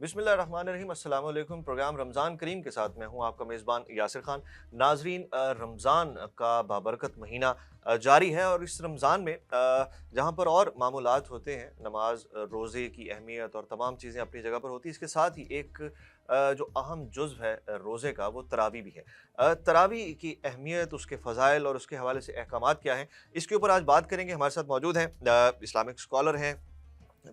بسم اللہ الرحمن الرحیم، السلام علیکم۔ پروگرام رمضان کریم کے ساتھ میں ہوں آپ کا میزبان یاسر خان۔ ناظرین، رمضان کا بابرکت مہینہ جاری ہے، اور اس رمضان میں جہاں پر اور معمولات ہوتے ہیں، نماز، روزے کی اہمیت اور تمام چیزیں اپنی جگہ پر ہوتی ہیں، اس کے ساتھ ہی ایک جو اہم جزو ہے روزے کا، وہ تراویح بھی ہے۔ تراویح کی اہمیت، اس کے فضائل اور اس کے حوالے سے احکامات کیا ہیں، اس کے اوپر آج بات کریں گے۔ ہمارے ساتھ موجود ہیں اسلامک اسکالر ہیں،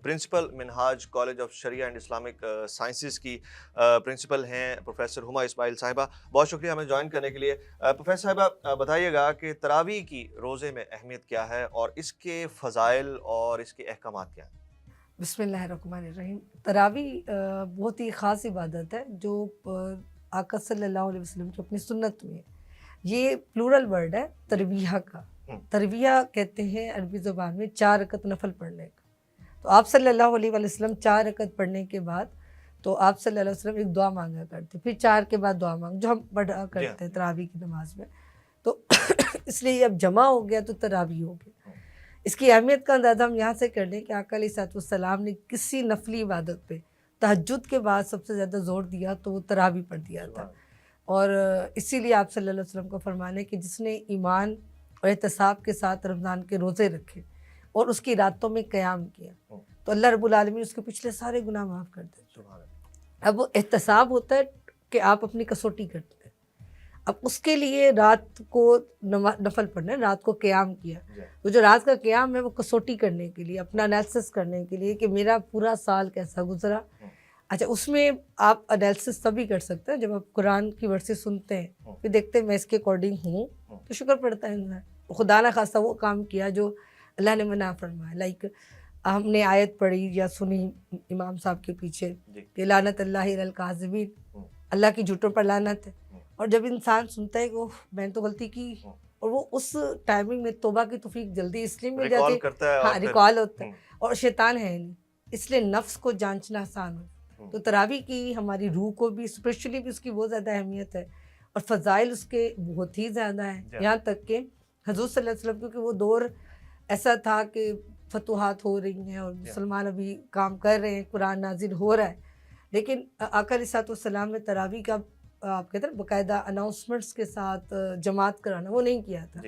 principal Minhaj college of Shariah and Islamic sciences کی پرنسپل ہیں پروفیسر ہما اسماعیل صاحبہ۔ بہت شکریہ ہمیں جوائن کرنے کے لیے۔ پروفیسر صاحبہ، بتائیے گا کہ تراویح کی روزے میں اہمیت کیا ہے اور اس کے فضائل اور اس کے احکامات کیا ہیں؟ بسم اللہ الرحمن الرحیم۔ تراویح بہت ہی خاص عبادت ہے جو آقا صلی اللہ علیہ وسلم کی اپنی سنت میں ہے۔ یہ پلورل ورڈ ہے ترویہ کا۔ ترویہ کہتے ہیں عربی زبان میں 4 رکعت نفل پڑھنے کا۔ تو آپ صلی اللہ علیہ وسلم 4 رکعت پڑھنے کے بعد تو آپ صلی اللہ علیہ وسلم ایک دعا مانگا کرتے، پھر 4 کے بعد دعا مانگ جو ہم پڑھا کرتے ہیں تراویح کی نماز میں۔ تو اس لیے اب جمع ہو گیا تو تراویح ہو گیا۔ اس کی اہمیت کا اندازہ ہم یہاں سے کر لیں کہ آقا علیہ السلام نے کسی نفلی عبادت پہ تہجد کے بعد سب سے زیادہ زور دیا تو وہ تراویح پڑھ دیا تھا، اور اسی لیے آپ صلی اللہ علیہ وسلم کا فرمان ہے کہ جس نے ایمان اور احتساب کے ساتھ رمضان کے روزے رکھے اور اس کی راتوں میں قیام کیا تو اللہ رب العالمین اس کے پچھلے سارے گناہ معاف کر دیتے۔ اب وہ احتساب ہوتا ہے کہ آپ اپنی کسوٹی کرتے ہیں، اب اس کے لیے رات کو نفل پڑھنا ہے، رات کو قیام کیا، تو جو رات کا قیام ہے وہ کسوٹی کرنے کے لیے، اپنا انالیسس کرنے کے لیے کہ میرا پورا سال کیسا گزرا۔ اچھا، اس میں آپ انالیسس تبھی کر سکتے ہیں جب آپ قرآن کی ورسز سنتے ہیں، پھر دیکھتے ہیں میں اس کے اکارڈنگ ہوں تو شکر پڑتا ہے انسان۔ خدا نہ خواستہ وہ کام کیا جو اللہ نے منع فرمایا، لائک ہم نے آیت پڑھی یا سنی امام صاحب کے پیچھے کہ لعنت اللہ علی الکاذبین، اللہ کی جھوٹوں پر لعنت ہے، اور جب انسان سنتا ہے کہ میں نے تو غلطی کی، اور وہ اس ٹائمنگ میں توبہ کی توفیق جلدی اس لیے مل جاتی ہے، ہاں ریکال ہوتا ہے، اور شیطان ہے نہیں، اس لیے نفس کو جانچنا آسان ہو۔ تو تراویح کی ہماری روح کو بھی اسپریچولی بھی اس کی بہت زیادہ اہمیت ہے، اور فضائل اس کے بہت ہی زیادہ ہیں، یہاں تک کہ حضور صلی اللہ علیہ وسلم، کیونکہ وہ دور ایسا تھا کہ فتوحات ہو رہی ہیں اور مسلمان ابھی کام کر رہے ہیں، قرآن نازل ہو رہا ہے، لیکن آقا علیہ السلام نے تراویح کا آپ کہتے ہیں باقاعدہ اناؤنسمنٹس کے ساتھ جماعت کرانا وہ نہیں کیا تھا،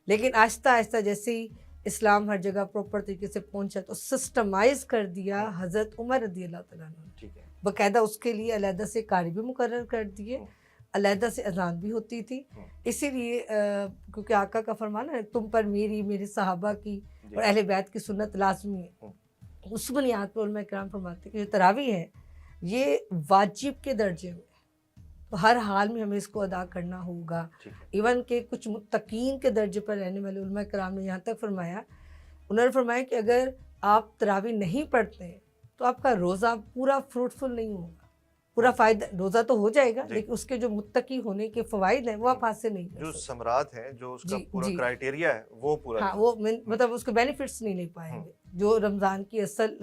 لیکن آہستہ آہستہ جیسے ہی اسلام ہر جگہ پراپر طریقے سے پہنچا تو سسٹمائز کر دیا حضرت عمر رضی اللہ تعالیٰ عنہ، باقاعدہ اس کے لیے علیحدہ سے قاری بھی مقرر کر دیے، علیحدہ سے اذان بھی ہوتی تھی، اسی لیے کیونکہ آقا کا فرمان ہے تم پر میری، میرے صحابہ کی اور اہل بیت کی سنت لازمی ہے۔ اس بنیاد پر علماء کرام فرماتے ہیں کہ جو تراویح ہے یہ واجب کے درجے میں، تو ہر حال میں ہمیں اس کو ادا کرنا ہوگا۔ ایون کہ کچھ متقین کے درجے پر رہنے والے علماء کرام نے یہاں تک فرمایا، انہوں نے فرمایا کہ اگر آپ تراویح نہیں پڑھتے ہیں تو آپ کا روزہ پورا فروٹفل نہیں ہوگا، پورا فائدہ روزہ تو ہو جائے گا لیکن اس کے جو متقی ہونے کے فوائد ہیں وہ آپ حاصل نہیں کر سکتے، جو ثمرات ہیں، جو اس کا پورا کرائیٹیریا ہے وہ پورا، ہاں وہ مطلب اس کے بینیفٹس نہیں لے پائیں گے، جو رمضان کی اصل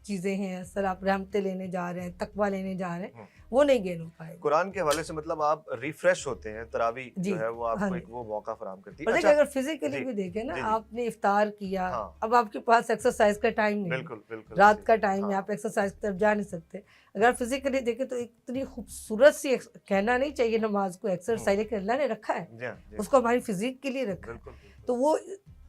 چیزیں ہیں، اصل آپ رحمتیں لینے جا رہے ہیں، تقویٰ لینے جا رہے ہیں، وہ نہیں گین ہو پائے گا۔ قرآن کے حوالے سے مطلب آپ ریفریش ہوتے ہیں، تراویح جو ہے وہ آپ کو ایک وہ موقع فراہم کرتی ہے۔ اور اگر فزیکلی بھی دیکھیں نا، آپ نے افطار کیا، اب آپ کے پاس ایکسرسائز کا ٹائم نہیں ہے، رات کا ٹائم ہے، آپ ایکسرسائز کی طرف جا نہیں سکتے، اگر فزیکلی دیکھیں تو اتنی خوبصورت سی، کہنا نہیں چاہیے نماز کو ایکسرسائز، لیکن اللہ نے رکھا ہے اس کو ہماری فزیک کے لیے رکھا ہے، تو وہ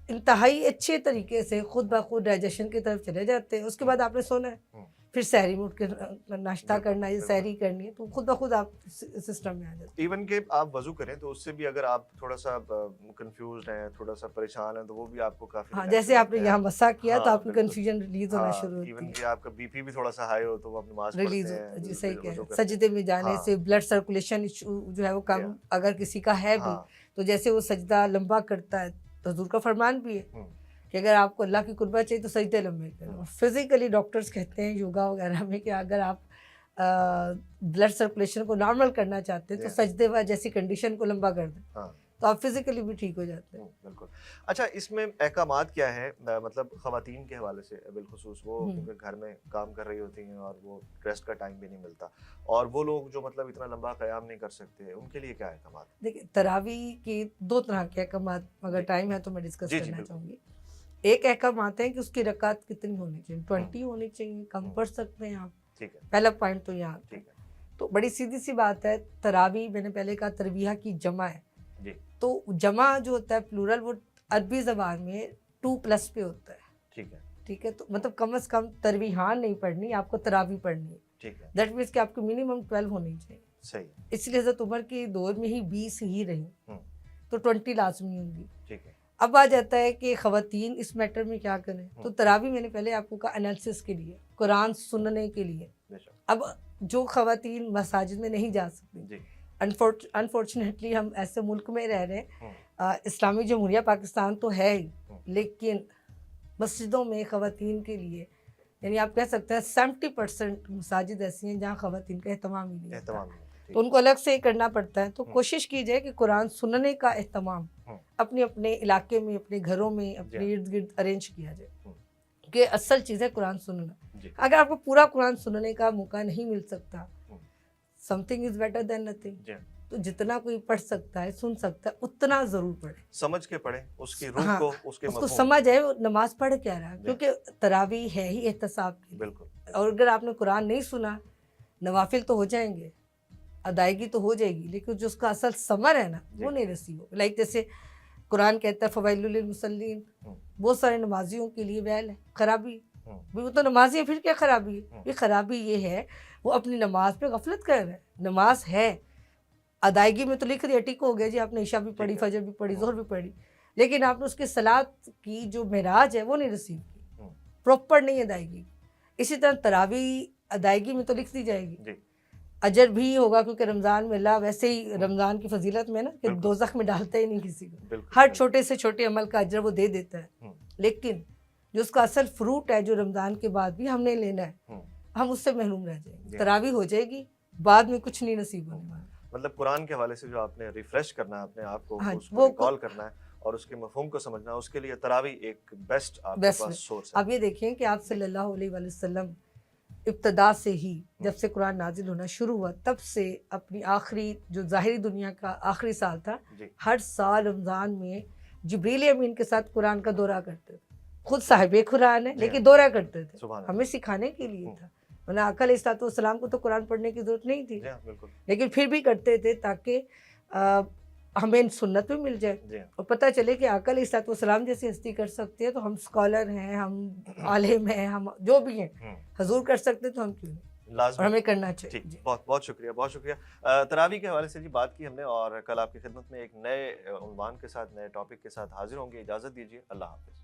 انتہائی اچھے طریقے سے خود بخود ڈائجیشن کی طرف چلے جاتے ہیں۔ اس کے بعد آپ نے سونا ہے، پھر سحری میں اٹھ کے ناشتہ کرنا ہے، سحری کرنی ہے، تو خود بخود آپ سسٹم میں آ جاتے ہیں۔ ایون کہ آپ وضو کریں تو اس سے بھی اگر آپ تھوڑا سا کنفیوزڈ ہیں، تھوڑا سا پریشان ہیں، تو وہ بھی آپ کو کافی، ہاں جیسے آپ نے یہاں مسا کیا تو آپ کی کنفیوژن ریلیز ہونا شروع ہوتی ہے، ایون کہ آپ کا بی پی بھی تھوڑا سا ہائی ہو تو وہ آپ نماز ریلیز ہوتا ہے۔ جی صحیح کہہ رہے ہیں، سجدے میں جانے سے بلڈ سرکولیشن جو ہے وہ کم اگر کسی کا ہے بھی، تو جیسے وہ سجدہ لمبا کرتا ہے تو حضور کا فرمان بھی ہے کہ اگر آپ کو اللہ کی قربت چاہیے تو سجدے لمبے کریں۔ فزیکلی ڈاکٹرز کہتے ہیں یوگا وغیرہ میں کہ اگر آپ بلڈ سرکولیشن کو نارمل کرنا چاہتے ہیں تو سجدے جیسی کنڈیشن کو لمبا کر دیں تو آپ فزیکلی بھی ٹھیک ہو جاتے ہیں۔ بالکل۔ اچھا، اس میں احکامات کیا ہیں مطلب خواتین کے حوالے سے بالخصوص، وہ کیونکہ گھر میں کام کر رہی ہوتی ہیں اور وہ ریسٹ کا ٹائم بھی نہیں ملتا، اور وہ لوگ جو مطلب اتنا لمبا قیام نہیں کر سکتے، ان کے لیے کیا احکامات؟ دیکھیں، تراویح کی 2 طرح کے احکامات، اگر ٹائم ہے تو میں ڈسکس کرنا چاہوں گی۔ ایک احکام آتے ہیں کہ اس کی رکعت کتنی ہونی چاہیے، 20 ہونی چاہیے، کم پڑھ سکتے ہیں آپ، ٹھیک ہے، پہلا پوائنٹ تو یہاں ٹھیک ہے، تو بڑی سیدھی سی بات ہے. تراویح میں نے پہلے کہا ترویہ کی جمع ہے. جی تو جمع جو ہوتا ہے پلورل وہ عربی زبان میں 2+ پہ ہوتا ہے. ٹھیک ہے، ٹھیک ہے، تو مطلب کم از کم ترویحان نہیں پڑھنی، آپ کو تراویح پڑھنی ہے. ٹھیک ہے، دیٹ مینس کہ آپ کو منیمم 12 ہونی چاہیے. صحیح ہے، اس لیے حضرت عمر کے دور میں ہی 20 ہی رہی، تو 20 لازمی ہوں گی. ٹھیک ہے، اب آ جاتا ہے کہ خواتین اس میٹر میں کیا کریں. تو تراویح میں نے پہلے آپ کو کہا انالیسس کے لیے، قرآن سننے کے لیے. بے شک، اب جو خواتین مساجد میں نہیں جا سکتی، جی انفارچونیٹلی ہم ایسے ملک میں رہ رہے ہیں، اسلامی جمہوریہ پاکستان تو ہے ہی، لیکن مسجدوں میں خواتین کے لیے یعنی آپ کہہ سکتے ہیں 70% مساجد ایسی ہیں جہاں خواتین کا اہتمام ہی نہیں ہوتا. اہتمام، تو ان کو الگ سے کرنا پڑتا ہے. تو کوشش کیجئے کہ قرآن سننے کا اہتمام اپنے اپنے علاقے میں، اپنے گھروں میں، اپنے ارد گرد ارینج کیا جائے، کہ اصل چیز ہے قرآن سننا. اگر آپ کو پورا قرآن سننے کا موقع نہیں مل سکتا، some thing is better than nothing. تو جتنا کوئی پڑھ سکتا ہے، سن سکتا ہے، اتنا ضرور پڑھے، سمجھ کے پڑھیں اس کی روح کو، اس کے اس کو مفہوم. سمجھ آئے وہ نماز پڑھ کیا رہا ہے. کیونکہ تراویح ہے ہی احتساب کی. بالکل، اور اگر آپ نے قرآن نہیں سنا، نوافل تو ہو جائیں گے، ادائیگی تو ہو جائے گی، لیکن جو اس کا اصل ثمر ہے نا وہ نہیں رسیو ہو. لائک جیسے قرآن کہتا ہے فویل للمصلین، بہت سارے نمازیوں کے لیے ویل ہے، خرابی. وہ تو نمازی ہے، پھر کیا خرابی ہے؟ یہ خرابی یہ ہے وہ اپنی نماز پہ غفلت کر رہے ہیں. نماز ہے، ادائیگی میں تو لکھ دیا ٹک ہو گیا جی، آپ نے عشاء بھی پڑھی، فجر بھی پڑھی، ظہر بھی پڑھی، لیکن آپ نے اس کی صلاۃ کی جو معراج ہے وہ نہیں رسیو کی، پراپر نہیں ادائیگی. اسی طرح تراویح ادائیگی میں تو لکھ دی جائے گی، اجر بھی ہوگا، کیونکہ رمضان میں اللہ ویسے ہی رمضان کی فضیلت میں نا کہ دوزخ میں ڈالتا ہی نہیں کسی کو، ہر چھوٹے سے چھوٹے عمل کا اجر وہ دے دیتا ہے. لیکن جو اس کا اصل فروٹ ہے جو رمضان کے بعد بھی ہم نے لینا ہے، ہم اس سے محروم رہ جائیں گے. تراویح ہو جائے گی، بعد میں کچھ نہیں نصیب ہونے والا. مطلب قرآن کے حوالے سے جو آپ نے ریفریش کرنا ہے اپنے آپ کو، اس کو وہ ریکال کرنا ہے اور اس کے مفہوم کو سمجھنا ہے، اس کے لیے تراویح ایک بیسٹ آپ کے پاس سورس ہے. اب یہ دیکھیں کہ آپ صلی اللہ علیہ وآلہ وسلم ابتدا سے ہی جب سے قرآن نازل ہونا شروع ہوا تب سے اپنی آخری جو ظاہری دنیا کا آخری سال تھا، ہر سال رمضان میں جبریل امین کے ساتھ قرآن کا دورہ کرتے تھے. خود صاحب قرآن ہے لیکن دورہ کرتے تھے، ہمیں سکھانے کے لیے تھا. ورنہ آقا علیہ الصلوۃ والسلام کو تو قرآن پڑھنے کی ضرورت نہیں تھی، لیکن پھر بھی کرتے تھے تاکہ ہمیں سنت بھی مل جائے اور پتہ چلے کہ آقا علیہ الصلوۃ والسلام جیسی ہستی کر سکتے ہیں تو ہم اسکالر ہیں، ہم عالم ہیں، ہم جو بھی ہیں، حضور کر سکتے تو ہم کیوں نہیں، اور ہمیں کرنا چاہیے. بہت بہت شکریہ، بہت شکریہ. تراویح کے حوالے سے جی بات کی ہم نے، اور کل آپ کی خدمت میں ایک نئے عنوان کے ساتھ، نئے ٹاپک کے ساتھ حاضر ہوں گے. اجازت دیجیے، اللہ حافظ.